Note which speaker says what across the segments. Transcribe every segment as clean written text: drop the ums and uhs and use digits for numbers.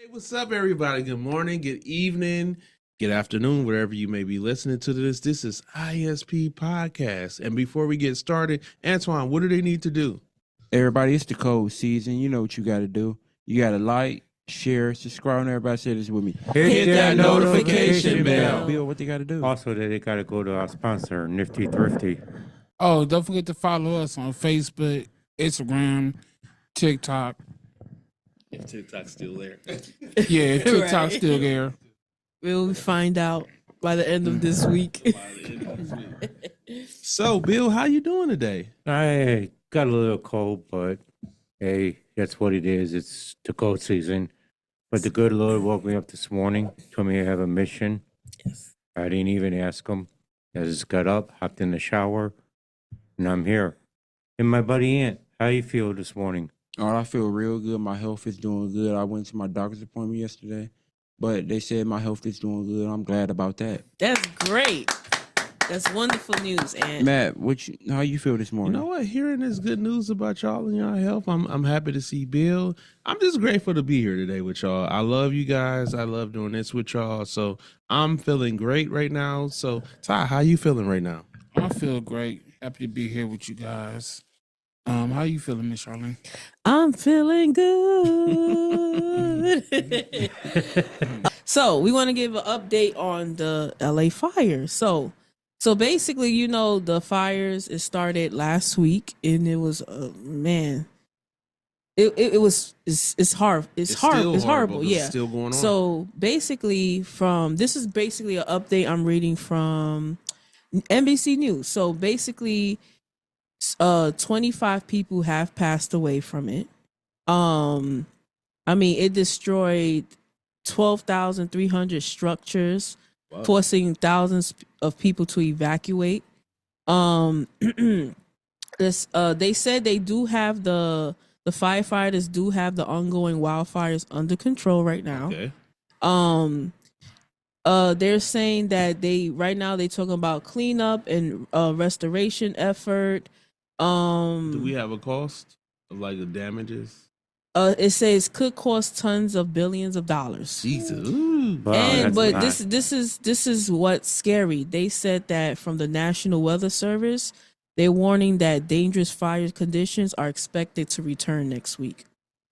Speaker 1: Hey, what's up, everybody? Good morning, good evening, good afternoon, wherever you may be listening to this. This is ISP Podcast. And before we get started, Antoine, what do they need to do?
Speaker 2: Everybody, it's the cold season. You know what you got to do. You got to like, share, subscribe, and everybody say this with me.
Speaker 3: Hit that notification bell.
Speaker 2: Bill, what they got to do?
Speaker 3: Also, they got to go to our sponsor, Nifty Thrifty.
Speaker 4: Oh, don't forget to follow us on Facebook, Instagram, TikTok.
Speaker 1: If TikTok's still there.
Speaker 4: Yeah, TikTok's still there.
Speaker 5: We'll find out by the end of this week.
Speaker 1: So, Bill, how you doing today?
Speaker 3: I got a little cold, but hey, that's what it is. It's the cold season. But the good Lord woke me up this morning, told me I have a mission.
Speaker 5: Yes.
Speaker 3: I didn't even ask him. I just got up, hopped in the shower, and I'm here. And my buddy Ant, how you feel this morning?
Speaker 2: Oh, I feel real good. My health is doing good. I went to my doctor's appointment yesterday, but they said my health is doing good. I'm glad about that.
Speaker 5: That's great. That's wonderful news, and
Speaker 2: Matt, how you feel this
Speaker 1: You
Speaker 2: morning?
Speaker 1: know what? Hearing this good news about y'all and y'all health, I'm happy to see Bill. I'm just grateful to be here today with y'all. I love you guys. I love doing this with y'all. So I'm feeling great right now. So Ty, how you feeling right now?
Speaker 4: I feel great. Happy to be here with you guys. How you feeling, Miss Charlene?
Speaker 5: I'm feeling good. So we want to give an update on the LA fires. So basically, you know, the fires, it started last week, and it was man, it's hard. It's horrible. Yeah.
Speaker 1: It's still going on.
Speaker 5: So basically, this is basically an update I'm reading from NBC News. So basically, 25 people have passed away from it. I mean, it destroyed 12,300 structures,
Speaker 1: Wow.
Speaker 5: forcing thousands of people to evacuate. They said they do have the firefighters do have the ongoing wildfires under control right now.
Speaker 1: Okay.
Speaker 5: They're saying that they talking about cleanup and restoration effort.
Speaker 1: Do we have a cost of like the damages?
Speaker 5: It says could cost tons of billions of dollars.
Speaker 1: Jesus. Ooh.
Speaker 3: Wow,
Speaker 5: And but
Speaker 3: that's
Speaker 5: this is what's scary. They said that from the National Weather Service, they're warning that dangerous fire conditions are expected to return next week.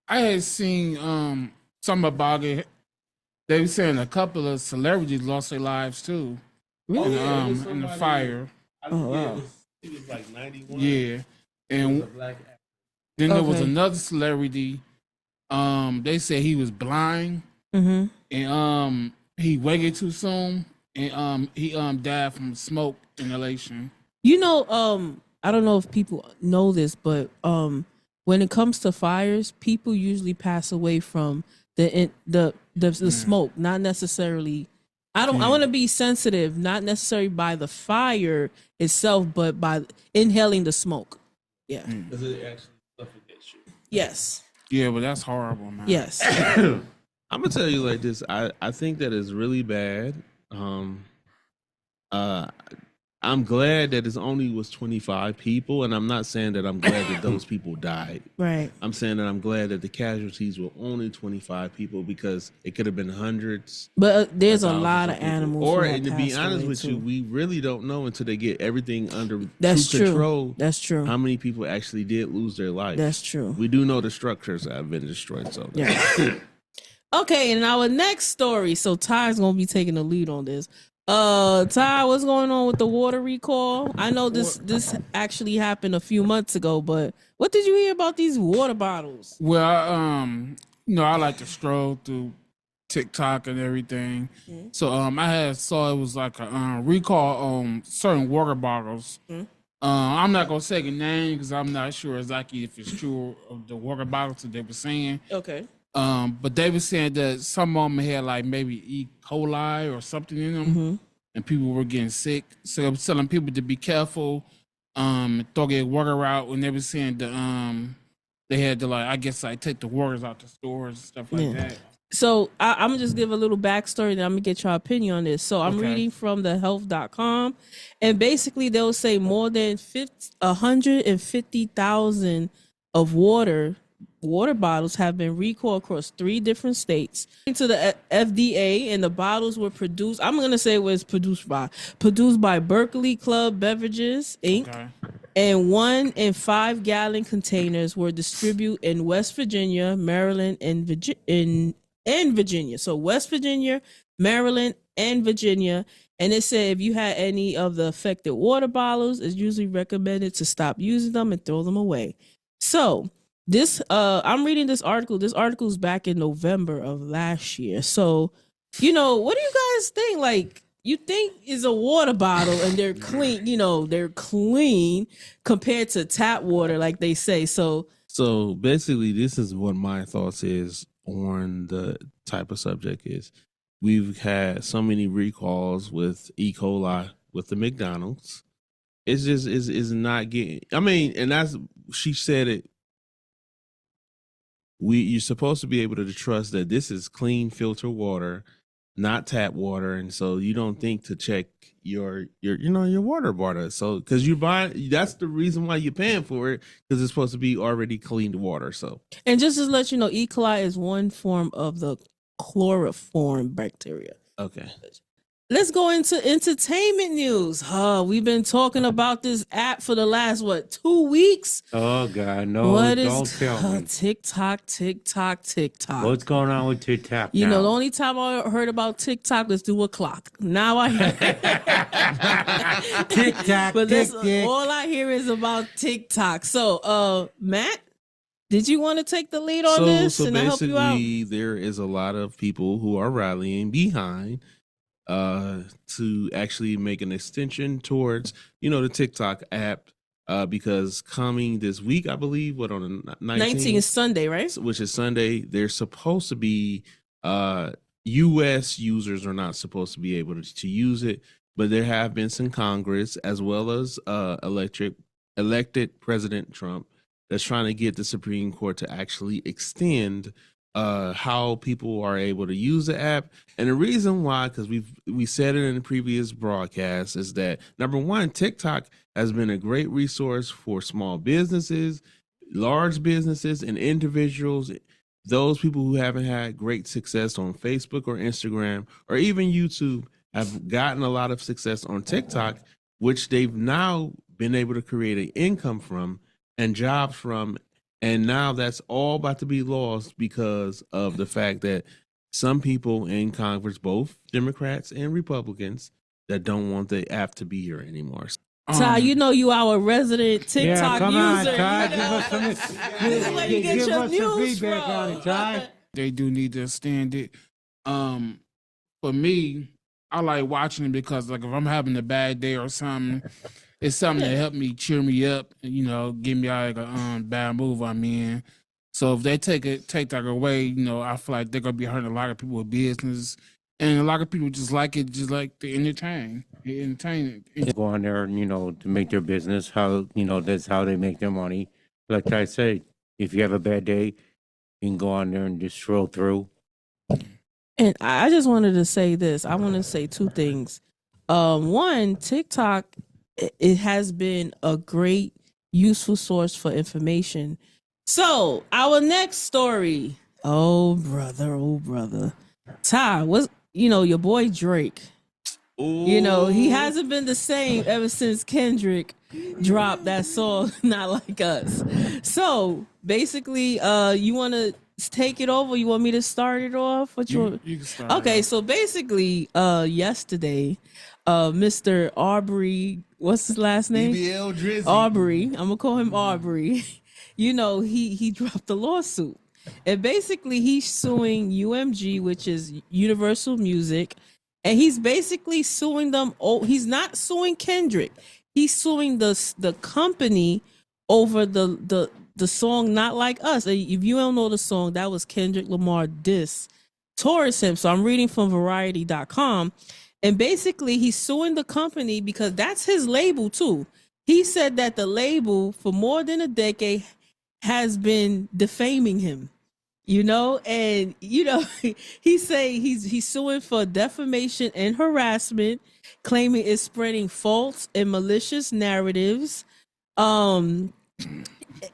Speaker 4: I had seen something about it. They were saying a couple of celebrities lost their lives too.
Speaker 5: Really?
Speaker 4: In the fire.
Speaker 5: Oh, wow.
Speaker 1: It was like 91.
Speaker 4: Yeah. And then there was another celebrity. They said he was blind,
Speaker 5: Mm-hmm.
Speaker 4: and he waited too soon, and he died from smoke inhalation.
Speaker 5: You know, I don't know if people know this, but when it comes to fires, people usually pass away from the smoke, not necessarily. I want to be sensitive, not necessarily by the fire itself, but by inhaling the smoke. Yeah.
Speaker 1: Does it actually suffocate you?
Speaker 5: Yes.
Speaker 4: Yeah, but that's horrible, man.
Speaker 5: Yes.
Speaker 1: I'm gonna tell you like this. I think that is really bad. I'm glad that it only was 25 people, and I'm not saying that I'm glad that those people died.
Speaker 5: Right.
Speaker 1: I'm saying that I'm glad that the casualties were only 25 people because it could have been hundreds.
Speaker 5: But there's a
Speaker 1: thousands
Speaker 5: lot of
Speaker 1: people.
Speaker 5: animals.
Speaker 1: Or
Speaker 5: who have
Speaker 1: to be
Speaker 5: passed
Speaker 1: honest
Speaker 5: away,
Speaker 1: with
Speaker 5: too.
Speaker 1: you, we really don't know until they get everything under
Speaker 5: That's
Speaker 1: true
Speaker 5: true.
Speaker 1: control.
Speaker 5: That's true.
Speaker 1: How many people actually did lose their life?
Speaker 5: That's true.
Speaker 1: We do know the structures that have been destroyed. So
Speaker 5: Yeah. Okay, and our next story. So Ty's gonna be taking the lead on this. Ty, what's going on with the water recall? I know this actually happened a few months ago, but what did you hear about these water bottles?
Speaker 4: Well, I like to stroll through TikTok and everything.
Speaker 5: Mm-hmm.
Speaker 4: So I saw it was like a recall on certain water bottles.
Speaker 5: Mm-hmm.
Speaker 4: I'm not gonna say the name because I'm not sure exactly if it's true of the water bottles that they were saying.
Speaker 5: Okay.
Speaker 4: But they were saying that some of them had like maybe E. coli or something in them,
Speaker 5: Mm-hmm.
Speaker 4: and people were getting sick. So they were telling people to be careful, throw their water out. When they were saying that they had to take the waters out the stores and stuff like that.
Speaker 5: So I'm gonna just give a little backstory, and I'm gonna get your opinion on this. So I'm reading from the health.com, and basically they'll say more than 150,000 of water water bottles have been recalled across 3 different states to the FDA, and the bottles were produced. I'm gonna say it was produced by Berkeley Club Beverages Inc.
Speaker 4: Okay.
Speaker 5: And 1 and 5 gallon containers were distributed in West Virginia, Maryland, and Virginia. So West Virginia, Maryland, and Virginia. And it said if you had any of the affected water bottles, it's usually recommended to stop using them and throw them away. So this, I'm reading this article. This article is back in November of last year. So, what do you guys think? Like, you think is a water bottle and they're clean, they're clean compared to tap water, like they say. So
Speaker 1: basically, this is what my thoughts is on the type of subject is. We've had so many recalls with E. coli with the McDonald's. It's just is not getting. I mean, and she said it. You're supposed to be able to trust that this is clean filter water, not tap water, and so you don't think to check your water bottle. So because you buy, that's the reason why you're paying for it, because it's supposed to be already cleaned water. So, and
Speaker 5: just to let you know, E. coli is one form of the chloroform bacteria.
Speaker 1: Okay.
Speaker 5: Let's go into entertainment news. We've been talking about this app for the last 2 weeks?
Speaker 3: Oh God, no! Don't tell me.
Speaker 5: TikTok.
Speaker 3: What's going on with TikTok?
Speaker 5: The only time I heard about TikTok was through a clock. Now I hear
Speaker 3: TikTok.
Speaker 5: But all I hear is about TikTok. So, Matt, did you want to take the lead on this?
Speaker 1: So
Speaker 5: and help you out?
Speaker 1: basically, there is a lot of people who are rallying behind to actually make an extension towards, the TikTok app, because coming this week, I believe, on the 19th
Speaker 5: is Sunday, right?
Speaker 1: Which is Sunday, they're supposed to be, U.S. users are not supposed to be able to use it, but there have been some Congress as well as elected President Trump that's trying to get the Supreme Court to actually extend how people are able to use the app. And the reason why, because we said it in the previous broadcast, is that number one, TikTok has been a great resource for small businesses, large businesses, and individuals. Those people who haven't had great success on Facebook or Instagram or even YouTube have gotten a lot of success on TikTok, which they've now been able to create an income from and jobs from. And now that's all about to be lost because of the fact that some people in Congress, both Democrats and Republicans, that don't want the app to be here anymore.
Speaker 5: Ty, you our resident TikTok
Speaker 3: come
Speaker 5: user.
Speaker 3: On, Ty, give us some,
Speaker 5: this is where you get your news
Speaker 3: feedback
Speaker 5: from.
Speaker 3: on it, Ty.
Speaker 4: They do need to stand it. For me, I like watching it because, like, if I'm having a bad day or something, it's something to help me, cheer me up, and, give me out a bad move I'm in. So if they take that away, I feel like they're gonna be hurting a lot of people with business, and a lot of people just like it, just like to entertain it.
Speaker 3: Go on there, to make their business. How that's how they make their money. Like I said, if you have a bad day, you can go on there and just scroll through.
Speaker 5: And I just wanted to say this. I want to say 2 things. One, TikTok, it has been a great, useful source for information. So, our next story. Oh, brother. Ty, your boy Drake.
Speaker 1: Ooh.
Speaker 5: He hasn't been the same ever since Kendrick dropped that song, Not Like Us. So, basically, you want to take it over? You want me to start it off?
Speaker 4: You can start.
Speaker 5: Okay, so basically, yesterday, Mr. Aubrey, what's his last name?
Speaker 1: BBL Drizzy.
Speaker 5: Aubrey. I'm gonna call him Aubrey. He dropped a lawsuit, and basically he's suing UMG, which is Universal Music, and he's basically suing them. Oh, he's not suing Kendrick. He's suing the company over the song Not Like Us. If you don't know the song, that was Kendrick Lamar diss towards him. So I'm reading from Variety.com. And basically, he's suing the company because that's his label, too. He said that the label, for more than a decade, has been defaming him, and, he's suing for defamation and harassment, claiming it's spreading false and malicious narratives.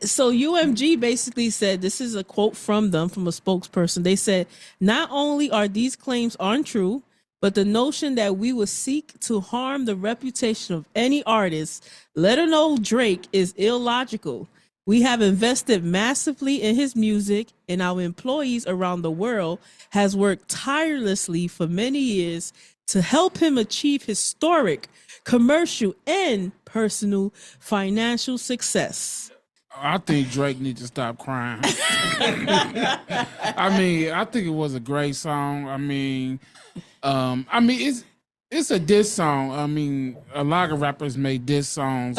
Speaker 5: So UMG basically said, this is a quote from them, from a spokesperson. They said, not only are these claims untrue, but the notion that we would seek to harm the reputation of any artist, let alone Drake, is illogical. We have invested massively in his music, and our employees around the world has worked tirelessly for many years to help him achieve historic commercial and personal financial success.
Speaker 4: I think Drake needs to stop crying. I mean, I think it was a great song. I mean, it's a diss song. I mean, a lot of rappers make diss songs.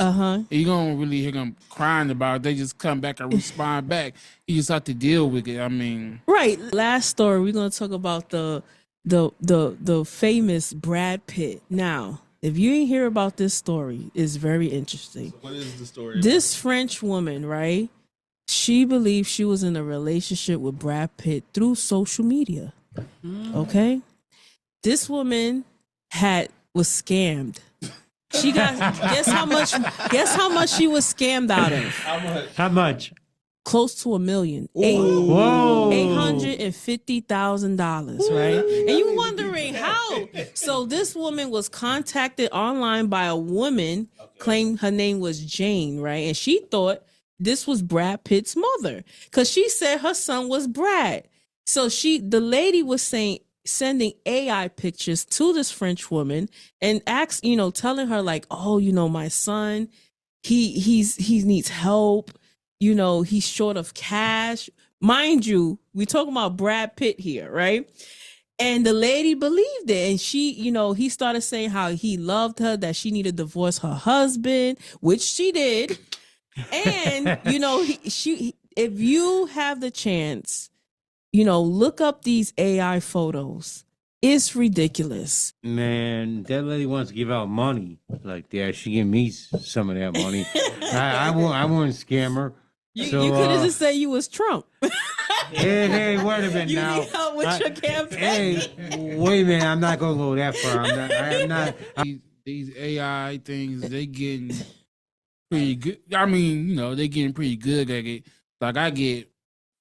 Speaker 4: You don't really hear them crying about it. They just come back and respond back. You just have to deal with it. I mean,
Speaker 5: right. Last story, we're gonna talk about the famous Brad Pitt. Now, if you didn't hear about this story, it's very interesting.
Speaker 1: So what is the story?
Speaker 5: This French woman, right? She believes she was in a relationship with Brad Pitt through social media. Okay, this woman was scammed. She got guess how much she was scammed out of?
Speaker 3: How much?
Speaker 5: Close to $1 million.
Speaker 3: Whoa.
Speaker 5: $850,000, right? And you wondering how? So this woman was contacted online by a woman, claimed her name was Jane, right? And she thought this was Brad Pitt's mother, because she said her son was Brad. So the lady was sending AI pictures to this French woman and telling her like, oh, my son, he needs help. He's short of cash. Mind you, we're talking about Brad Pitt here, right? And the lady believed it. And he started saying how he loved her, that she needed to divorce her husband, which she did. And, if you have the chance, look up these AI photos. It's ridiculous.
Speaker 3: Man, that lady wants to give out money like that. She give me some of that money. I won't scam her.
Speaker 5: You could have just said you was Trump.
Speaker 3: Hey, wait a minute now.
Speaker 5: You need help with your campaign.
Speaker 3: Hey, wait a minute. I'm not going to go that far. I'm not.
Speaker 4: These AI things, they getting pretty good. I mean, they getting pretty good at it. Like, I get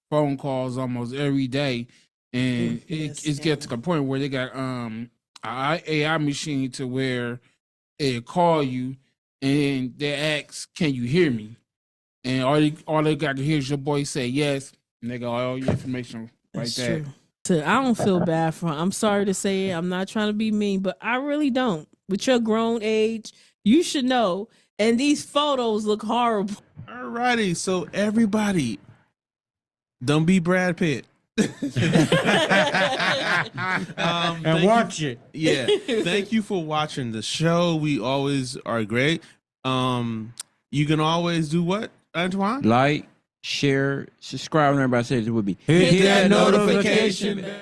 Speaker 4: phone calls almost every day, and it gets to the point where they got an AI machine to where they call you and they ask, "Can you hear me?" And all they got to hear is your voice say yes, and they got all your information right there.
Speaker 5: True. So I don't feel bad for her. I'm sorry to say it. I'm not trying to be mean, but I really don't. With your grown age, you should know. And these photos look horrible.
Speaker 1: All righty, so everybody, don't be Brad Pitt.
Speaker 3: And watch it.
Speaker 1: Yeah, thank you for watching the show. We always are great. You can always do what, Antoine?
Speaker 2: Like, share, subscribe, and everybody says it would be.
Speaker 3: Hit
Speaker 1: that notification bell.